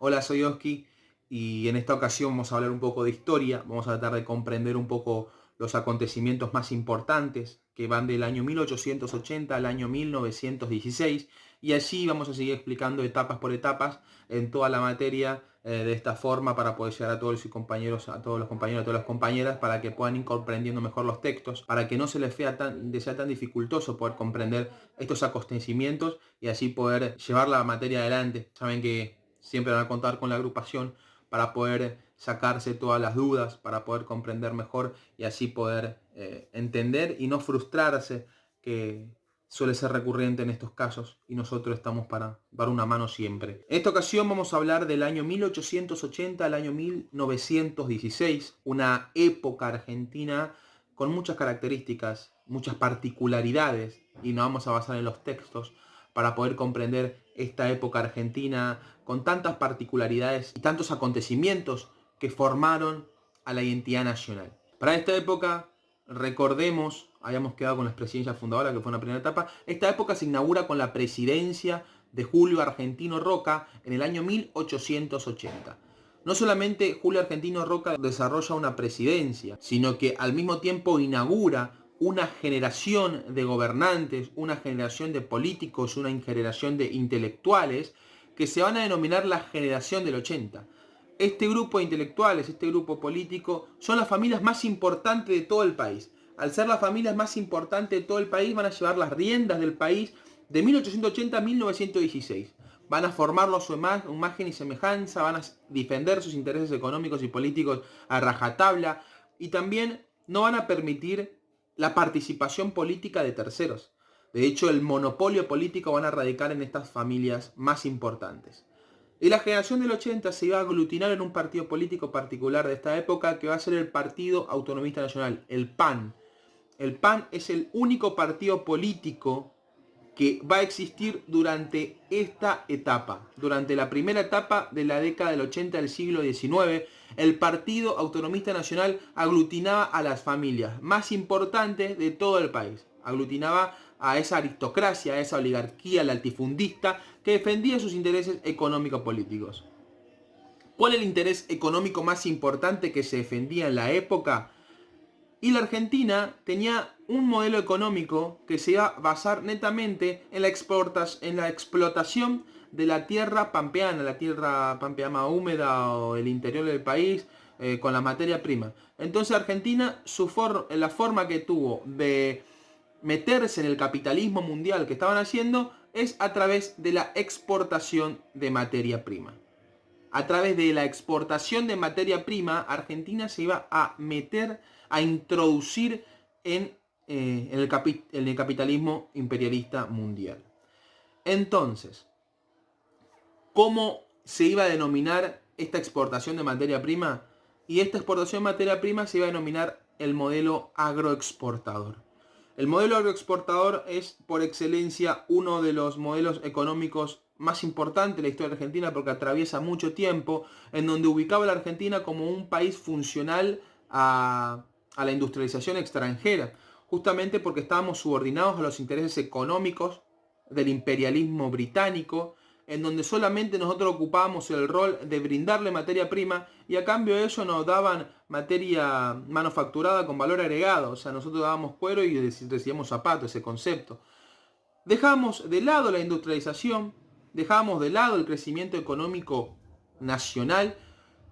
Hola, soy Oski y en esta ocasión vamos a hablar un poco de historia, vamos a tratar de comprender un poco los acontecimientos más importantes que van del año 1880 al año 1916 y allí vamos a seguir explicando etapas por etapas en toda la materia de esta forma para poder llegar a todos los compañeros, a todos los compañeros, a todas las compañeras para que puedan ir comprendiendo mejor los textos, para que no se les sea tan dificultoso poder comprender estos acontecimientos y así poder llevar la materia adelante. Saben que siempre van a contar con la agrupación para poder sacarse todas las dudas, para poder comprender mejor y así poder entender y no frustrarse, que suele ser recurrente en estos casos y nosotros estamos para dar una mano siempre. En esta ocasión vamos a hablar del año 1880 al año 1916, una época argentina con muchas características, muchas particularidades y nos vamos a basar en los textos para poder comprender esta época argentina con tantas particularidades y tantos acontecimientos que formaron a la identidad nacional. Para esta época, recordemos, habíamos quedado con la presidencia fundadora, que fue una primera etapa, esta época se inaugura con la presidencia de Julio Argentino Roca en el año 1880. No solamente Julio Argentino Roca desarrolla una presidencia, sino que al mismo tiempo inaugura una generación de gobernantes, una generación de políticos, una generación de intelectuales que se van a denominar la generación del 80. Este grupo de intelectuales, este grupo político, son las familias más importantes de todo el país. Al ser las familias más importantes de todo el país, van a llevar las riendas del país de 1880 a 1916. Van a formarlo a su imagen y semejanza, van a defender sus intereses económicos y políticos a rajatabla y también no van a permitir la participación política de terceros. De hecho, el monopolio político van a radicar en estas familias más importantes. Y la generación del 80 se iba a aglutinar en un partido político particular de esta época que va a ser el Partido Autonomista Nacional, el PAN. El PAN es el único partido político que va a existir durante esta etapa. Durante la primera etapa de la década del 80 del siglo XIX, el Partido Autonomista Nacional aglutinaba a las familias más importantes de todo el país. Aglutinaba a esa aristocracia, a esa oligarquía latifundista que defendía sus intereses económico-políticos. ¿Cuál es el interés económico más importante que se defendía en la época? Y la Argentina tenía un modelo económico que se iba a basar netamente en la explotación de la tierra pampeana, la tierra pampeana húmeda o el interior del país, con la materia prima. Entonces Argentina, la forma que tuvo de meterse en el capitalismo mundial que estaban haciendo es a través de la exportación de materia prima. A través de la exportación de materia prima, Argentina se iba a meter, a introducir en el capitalismo imperialista mundial. Entonces, ¿cómo se iba a denominar esta exportación de materia prima? Y esta exportación de materia prima se iba a denominar el modelo agroexportador. El modelo agroexportador es por excelencia uno de los modelos económicos más importantes de la historia argentina porque atraviesa mucho tiempo, en donde ubicaba a la Argentina como un país funcional a la industrialización extranjera, justamente porque estábamos subordinados a los intereses económicos del imperialismo británico, en donde solamente nosotros ocupábamos el rol de brindarle materia prima y a cambio de eso nos daban materia manufacturada con valor agregado. O sea, nosotros dábamos cuero y recibíamos zapatos, ese concepto. Dejamos de lado la industrialización, dejamos de lado el crecimiento económico nacional.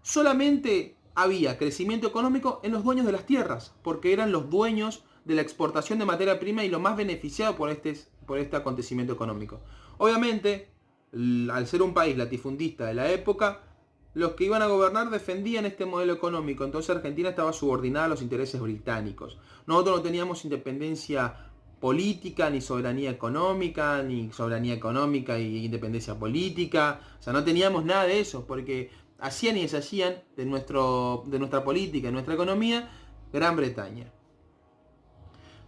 Solamente había crecimiento económico en los dueños de las tierras, porque eran los dueños de la exportación de materia prima y los más beneficiados por este acontecimiento económico. Obviamente, al ser un país latifundista de la época, los que iban a gobernar defendían este modelo económico, entonces Argentina estaba subordinada a los intereses británicos. Nosotros no teníamos independencia política, ni soberanía económica, y independencia política, o sea, no teníamos nada de eso, porque hacían y deshacían de nuestra política, de nuestra economía, Gran Bretaña.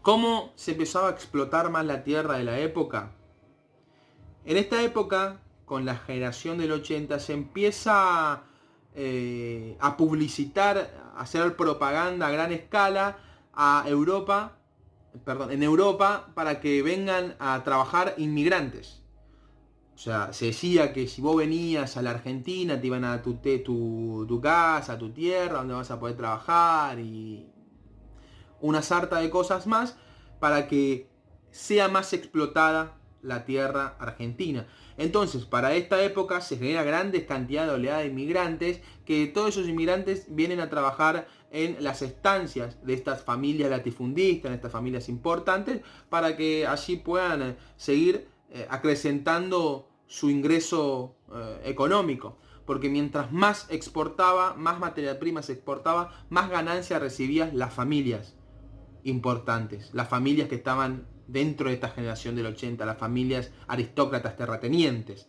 ¿Cómo se empezaba a explotar más la tierra de la época? En esta época, con la generación del 80, se empieza a publicitar, a hacer propaganda a gran escala a en Europa para que vengan a trabajar inmigrantes. O sea, se decía que si vos venías a la Argentina te iban a dar tu casa, tu tierra, donde vas a poder trabajar y una sarta de cosas más para que sea más explotada la tierra argentina. Entonces, para esta época se genera grandes cantidades de oleada de inmigrantes, que todos esos inmigrantes vienen a trabajar en las estancias de estas familias latifundistas, en estas familias importantes, para que allí puedan seguir acrecentando su ingreso económico. Porque mientras más exportaba, más materia prima se exportaba, más ganancias recibían las familias importantes, las familias que estaban dentro de esta generación del 80, las familias aristócratas terratenientes.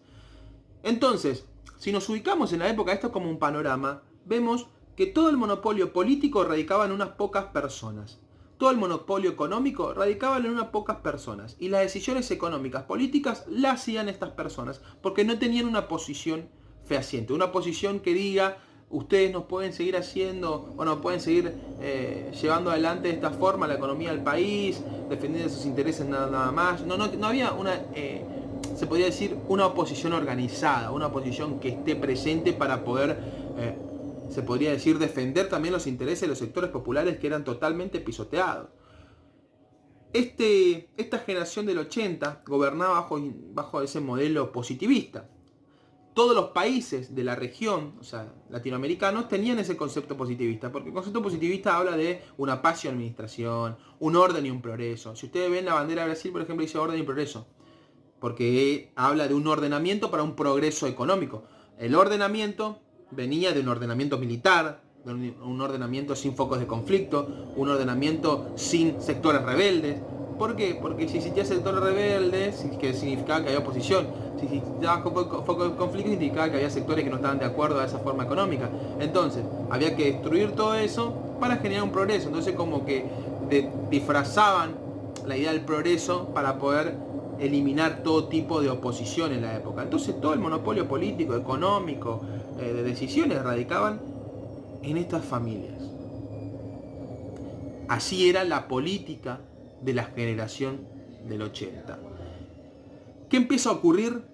Entonces, si nos ubicamos en la época, esto como un panorama, vemos que todo el monopolio político radicaba en unas pocas personas. Todo el monopolio económico radicaba en unas pocas personas. Y las decisiones económicas, políticas, las hacían estas personas, porque no tenían una posición fehaciente, una posición que diga: ustedes nos pueden seguir haciendo, o nos pueden seguir llevando adelante de esta forma la economía del país, defendiendo sus intereses nada más. No había una, se podría decir, una oposición organizada, una oposición que esté presente para poder, se podría decir, defender también los intereses de los sectores populares que eran totalmente pisoteados. Esta generación del 80 gobernaba bajo ese modelo positivista. Todos los países de la región, o sea, latinoamericanos, tenían ese concepto positivista, porque el concepto positivista habla de una paz y administración, un orden y un progreso. Si ustedes ven la bandera de Brasil, por ejemplo, dice orden y progreso, porque habla de un ordenamiento para un progreso económico. El ordenamiento venía de un ordenamiento militar, de un ordenamiento sin focos de conflicto, un ordenamiento sin sectores rebeldes. ¿Por qué? Porque si existía sectores rebeldes, que significaba que había oposición. Si existía foco de conflicto, significaba que había sectores que no estaban de acuerdo a esa forma económica. Entonces, había que destruir todo eso para generar un progreso. Entonces, como que disfrazaban la idea del progreso para poder eliminar todo tipo de oposición en la época. Entonces, todo el monopolio político, económico, de decisiones radicaban en estas familias. Así era la política de la generación del 80. ¿Qué empieza a ocurrir?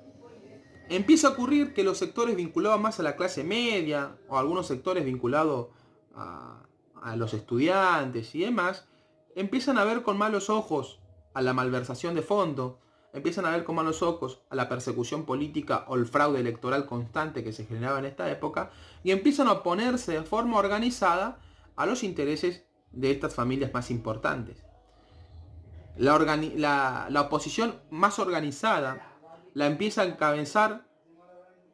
Empieza a ocurrir que los sectores vinculados más a la clase media, o algunos sectores vinculados a los estudiantes y demás, empiezan a ver con malos ojos a la malversación de fondo, empiezan a ver con malos ojos a la persecución política o el fraude electoral constante que se generaba en esta época, y empiezan a oponerse de forma organizada a los intereses de estas familias más importantes. La oposición más organizada la empieza a encabezar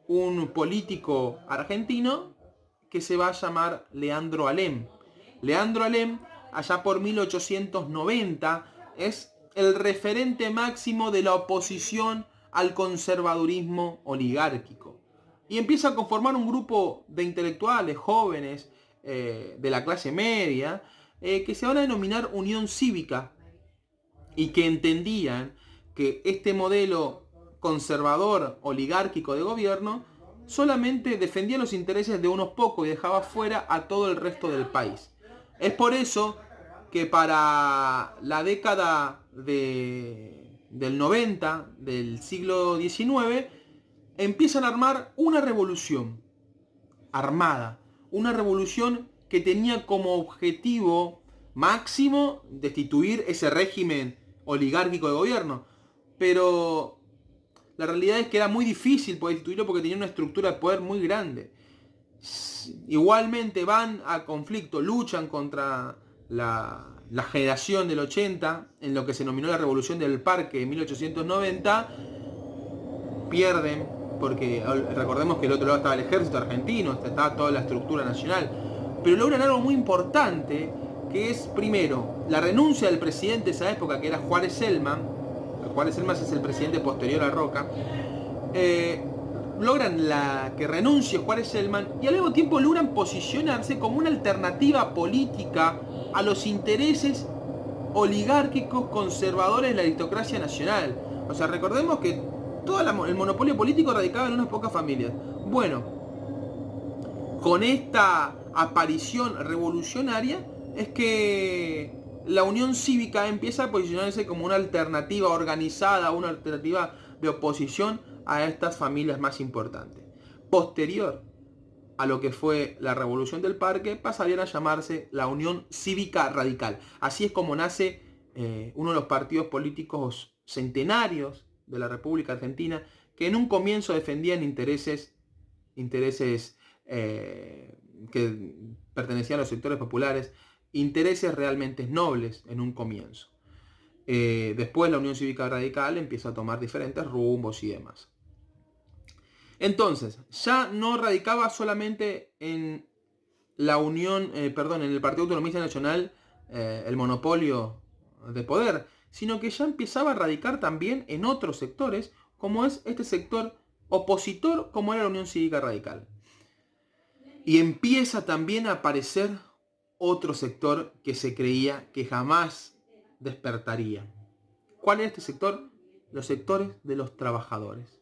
un político argentino que se va a llamar Leandro Alem. Leandro Alem, allá por 1890, es el referente máximo de la oposición al conservadurismo oligárquico. Y empieza a conformar un grupo de intelectuales jóvenes de la clase media que se van a denominar Unión Cívica, y que entendían que este modelo conservador oligárquico de gobierno solamente defendía los intereses de unos pocos y dejaba fuera a todo el resto del país. Es por eso que para la década del 90 del siglo XIX empiezan a armar una revolución armada, una revolución que tenía como objetivo máximo destituir ese régimen oligárquico de gobierno. Pero la realidad es que era muy difícil poder destituirlo porque tenía una estructura de poder muy grande. Igualmente van a conflicto, luchan contra la generación del 80 en lo que se denominó la Revolución del Parque en 1890. Pierden, porque recordemos que del otro lado estaba el ejército argentino, estaba toda la estructura nacional, pero logran algo muy importante, que es, primero, la renuncia del presidente de esa época, que era Juárez Celman. Juárez Celman es el presidente posterior a Roca. Logran que renuncie Juárez Celman, y al mismo tiempo logran posicionarse como una alternativa política a los intereses oligárquicos conservadores de la aristocracia nacional. O sea, recordemos que todo el monopolio político radicaba en unas pocas familias. Bueno, con esta aparición revolucionaria es que la Unión Cívica empieza a posicionarse como una alternativa organizada, una alternativa de oposición a estas familias más importantes. Posterior a lo que fue la Revolución del Parque, pasarían a llamarse la Unión Cívica Radical. Así es como nace uno de los partidos políticos centenarios de la República Argentina, que en un comienzo defendían intereses que pertenecían a los sectores populares, intereses realmente nobles en un comienzo. Después la Unión Cívica Radical empieza a tomar diferentes rumbos y demás. Entonces, ya no radicaba solamente en la Unión, en el Partido Autonomista Nacional, el monopolio de poder, sino que ya empezaba a radicar también en otros sectores, como es este sector opositor, como era la Unión Cívica Radical. Y empieza también a aparecer otro sector que se creía que jamás despertaría. ¿Cuál era este sector? Los sectores de los trabajadores.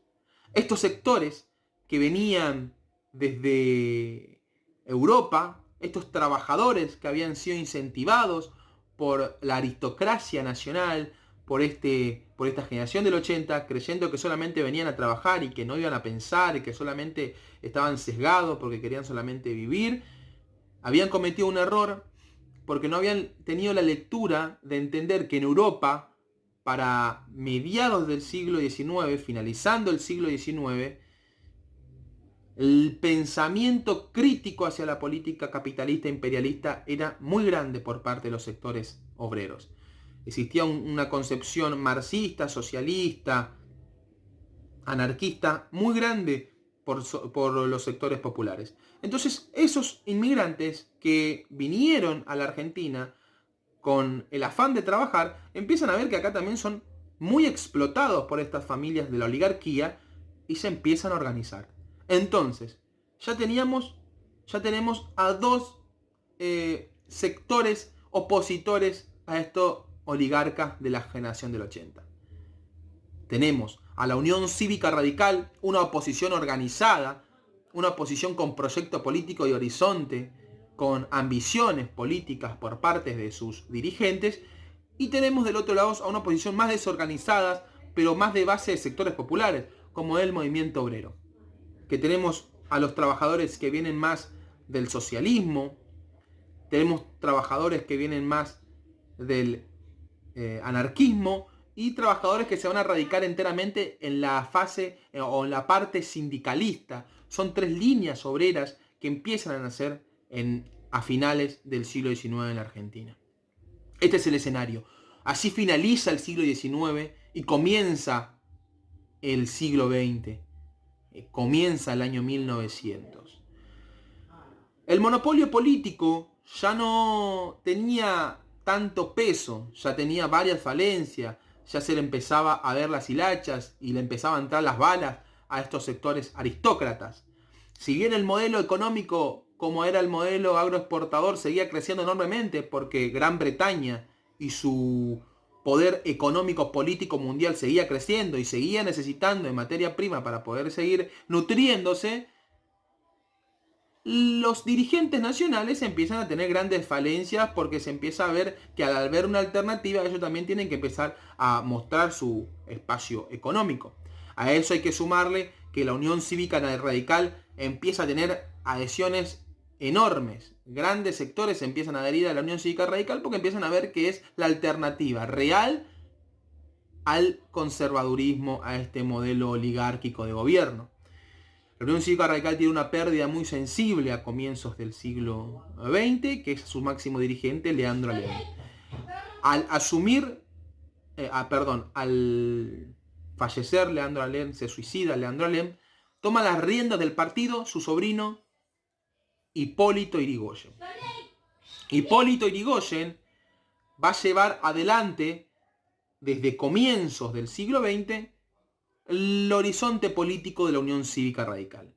Estos sectores que venían desde Europa, estos trabajadores que habían sido incentivados por la aristocracia nacional, por esta generación del 80, creyendo que solamente venían a trabajar y que no iban a pensar y que solamente estaban sesgados porque querían solamente vivir, habían cometido un error porque no habían tenido la lectura de entender que en Europa, para mediados del siglo XIX, finalizando el siglo XIX, el pensamiento crítico hacia la política capitalista e imperialista era muy grande por parte de los sectores obreros. Existía una concepción marxista, socialista, anarquista, muy grande por los sectores populares. Entonces, esos inmigrantes que vinieron a la Argentina con el afán de trabajar, empiezan a ver que acá también son muy explotados por estas familias de la oligarquía y se empiezan a organizar. Entonces, ya tenemos a dos sectores opositores a estos oligarcas de la generación del 80. Tenemos a la Unión Cívica Radical, una oposición organizada, una oposición con proyecto político y horizonte, con ambiciones políticas por parte de sus dirigentes, y tenemos del otro lado a una oposición más desorganizada, pero más de base de sectores populares, como el movimiento obrero. Que tenemos a los trabajadores que vienen más del socialismo, tenemos trabajadores que vienen más del anarquismo y trabajadores que se van a radicar enteramente en la fase o en la parte sindicalista. Son tres líneas obreras que empiezan a nacer a finales del siglo XIX en la Argentina. Este es el escenario. Así finaliza el siglo XIX y comienza el siglo XX. Comienza el año 1900. El monopolio político ya no tenía tanto peso, ya tenía varias falencias, ya se le empezaba a ver las hilachas y le empezaban a entrar las balas a estos sectores aristócratas. Si bien el modelo económico, como era el modelo agroexportador, seguía creciendo enormemente porque Gran Bretaña y su poder económico político mundial seguía creciendo y seguía necesitando de materia prima para poder seguir nutriéndose, los dirigentes nacionales empiezan a tener grandes falencias porque se empieza a ver que al ver una alternativa ellos también tienen que empezar a mostrar su espacio económico. A eso hay que sumarle que la Unión Cívica Radical empieza a tener adhesiones enormes. Grandes sectores empiezan a adherir a la Unión Cívica Radical porque empiezan a ver que es la alternativa real al conservadurismo, a este modelo oligárquico de gobierno. La Unión Cívica Radical tiene una pérdida muy sensible a comienzos del siglo XX, que es su máximo dirigente, Leandro Alem. Al fallecer Leandro Alem, se suicida Leandro Alem, toma las riendas del partido su sobrino Hipólito Yrigoyen. Hipólito Yrigoyen va a llevar adelante, desde comienzos del siglo XX, el horizonte político de la Unión Cívica Radical.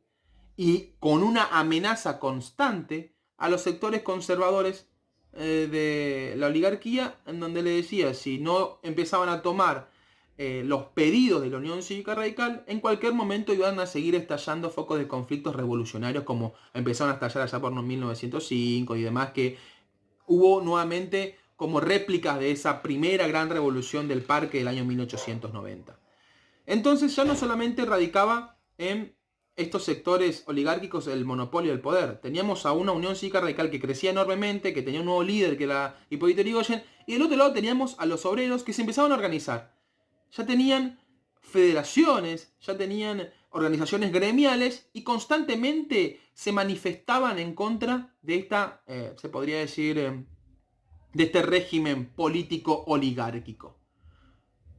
Y con una amenaza constante a los sectores conservadores de la oligarquía, en donde le decía, si no empezaban a tomar los pedidos de la Unión Cívica Radical, en cualquier momento iban a seguir estallando focos de conflictos revolucionarios como empezaron a estallar allá por 1905 y demás, que hubo nuevamente como réplicas de esa primera gran revolución del Parque del año 1890. Entonces ya no solamente radicaba en estos sectores oligárquicos el monopolio del poder. Teníamos a una Unión Cívica Radical que crecía enormemente, que tenía un nuevo líder que era Hipólito Yrigoyen, y del otro lado teníamos a los obreros que se empezaban a organizar. Ya tenían federaciones, ya tenían organizaciones gremiales y constantemente se manifestaban en contra de esta, se podría decir, de este régimen político oligárquico.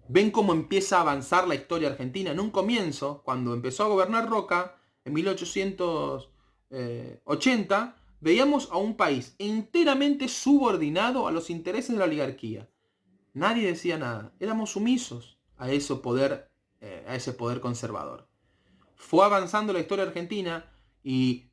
Ven cómo empieza a avanzar la historia argentina. En un comienzo, cuando empezó a gobernar Roca, en 1880, veíamos a un país enteramente subordinado a los intereses de la oligarquía. Nadie decía nada. Éramos sumisos a ese poder conservador. Fue avanzando la historia argentina y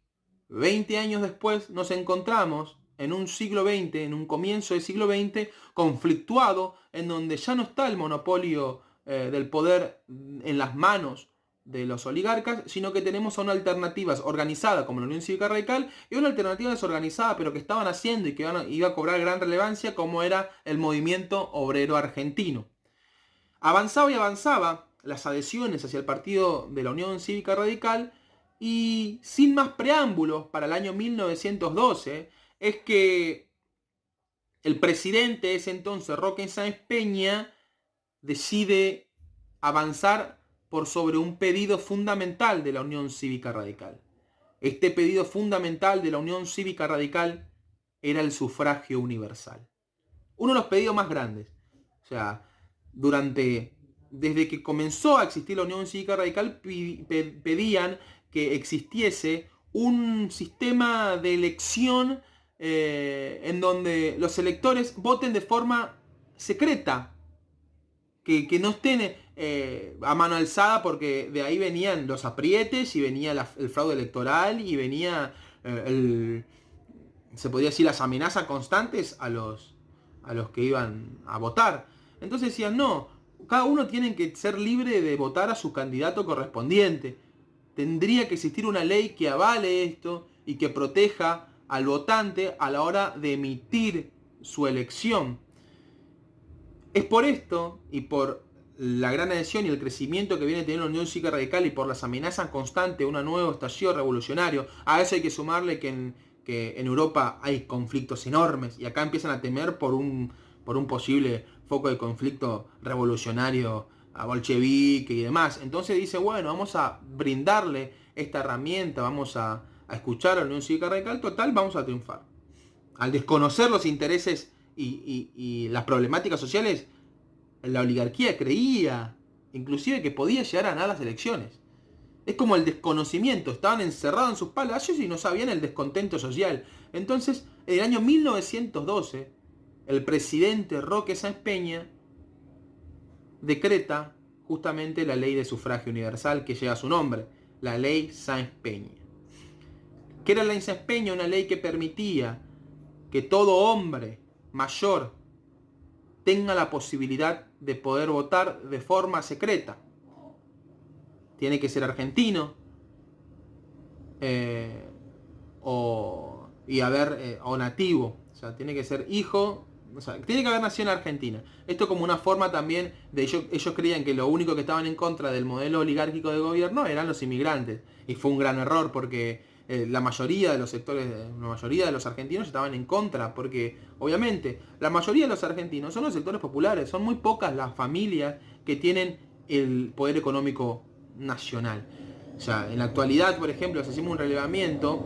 20 años después nos encontramos en un siglo XX, en un comienzo del siglo XX, conflictuado, en donde ya no está el monopolio del poder en las manos de los oligarcas, sino que tenemos a una alternativa organizada como la Unión Cívica Radical y una alternativa desorganizada, pero que estaban haciendo y que iba a cobrar gran relevancia, como era el movimiento obrero argentino. Avanzaba y avanzaba las adhesiones hacia el partido de la Unión Cívica Radical y sin más preámbulos, para el año 1912, es que el presidente de ese entonces, Roque Sáenz Peña, decide avanzar por sobre un pedido fundamental de la Unión Cívica Radical. Este pedido fundamental de la Unión Cívica Radical era el sufragio universal. Uno de los pedidos más grandes. O sea, desde que comenzó a existir la Unión Cívica Radical, pedían que existiese un sistema de elección en donde los electores voten de forma secreta, que no estén a mano alzada, porque de ahí venían los aprietes y venía el fraude electoral y venía se podría decir, las amenazas constantes a los que iban a votar. Entonces decían, no, cada uno tiene que ser libre de votar a su candidato correspondiente. Tendría que existir una ley que avale esto y que proteja al votante a la hora de emitir su elección. Es por esto y por la gran adhesión y el crecimiento que viene teniendo la Unión Cívica Radical y por las amenazas constantes de un nuevo estallido revolucionario. A eso hay que sumarle que en Europa hay conflictos enormes y acá empiezan a temer por un posible foco de conflicto revolucionario a bolchevique y demás. Entonces dice, bueno, vamos a brindarle esta herramienta, vamos a escuchar a la Unión Cívica Radical, total, vamos a triunfar. Al desconocer los intereses y las problemáticas sociales, la oligarquía creía inclusive que podía llegar a ganar las elecciones. Es como el desconocimiento, estaban encerrados en sus palacios y no sabían el descontento social. Entonces, en el año 1912, el presidente Roque Sáenz Peña decreta justamente la ley de sufragio universal que lleva su nombre, la ley Sáenz Peña. ¿Qué era la ley Sáenz Peña? Una ley que permitía que todo hombre mayor tenga la posibilidad de poder votar de forma secreta. Tiene que ser argentino o nativo. O sea, tiene que ser hijo. O sea, tiene que haber nacido en Argentina. Esto como una forma también de ellos creían que lo único que estaban en contra del modelo oligárquico de gobierno eran los inmigrantes. Y fue un gran error porque la mayoría de los sectores, la mayoría de los argentinos estaban en contra, porque obviamente la mayoría de los argentinos son los sectores populares, son muy pocas las familias que tienen el poder económico nacional. O sea, en la actualidad, por ejemplo, si hacemos un relevamiento,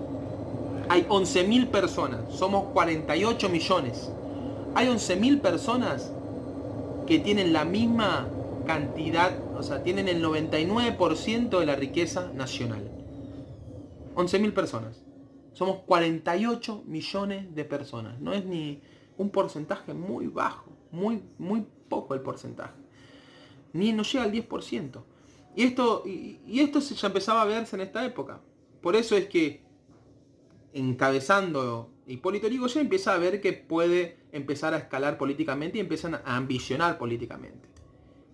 hay 11.000 personas, somos 48 millones. Hay 11.000 personas que tienen la misma cantidad, o sea, tienen el 99% de la riqueza nacional. 11.000 personas. Somos 48 millones de personas. No es ni un porcentaje muy bajo. Muy poco el porcentaje. Ni nos llega al 10%. Y esto ya empezaba a verse en esta época. Por eso es que encabezando Hipólito Yrigoyen empieza a ver que puede empezar a escalar políticamente y empiezan a ambicionar políticamente.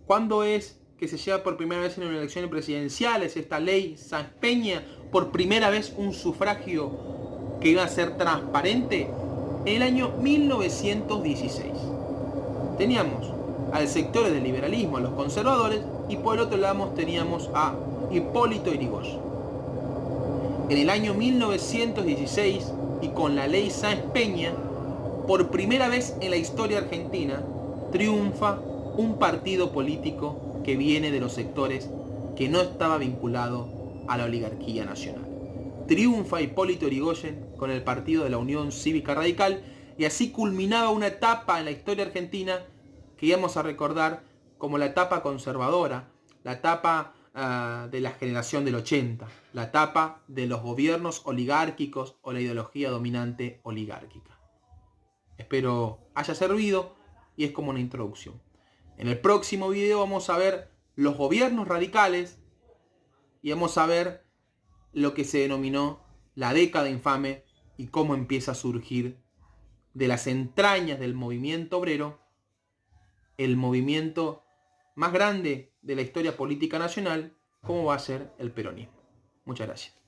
¿Cuándo es que se lleva por primera vez en una elección presidenciales esta ley Sáenz Peña? Por primera vez un sufragio que iba a ser transparente en el año 1916. Teníamos al sector del liberalismo, a los conservadores, y por el otro lado teníamos a Hipólito Yrigoyen. En el año 1916, y con la ley Sáenz Peña, por primera vez en la historia argentina, triunfa un partido político que viene de los sectores que no estaba vinculado a la oligarquía nacional. Triunfa Hipólito Yrigoyen con el partido de la Unión Cívica Radical, y así culminaba una etapa en la historia argentina que íbamos a recordar como la etapa conservadora, la etapa de la generación del 80, la etapa de los gobiernos oligárquicos o la ideología dominante oligárquica. Espero haya servido y es como una introducción. En el próximo video vamos a ver los gobiernos radicales y vamos a ver lo que se denominó la década infame y cómo empieza a surgir de las entrañas del movimiento obrero el movimiento más grande de la historia política nacional, como va a ser el peronismo. Muchas gracias.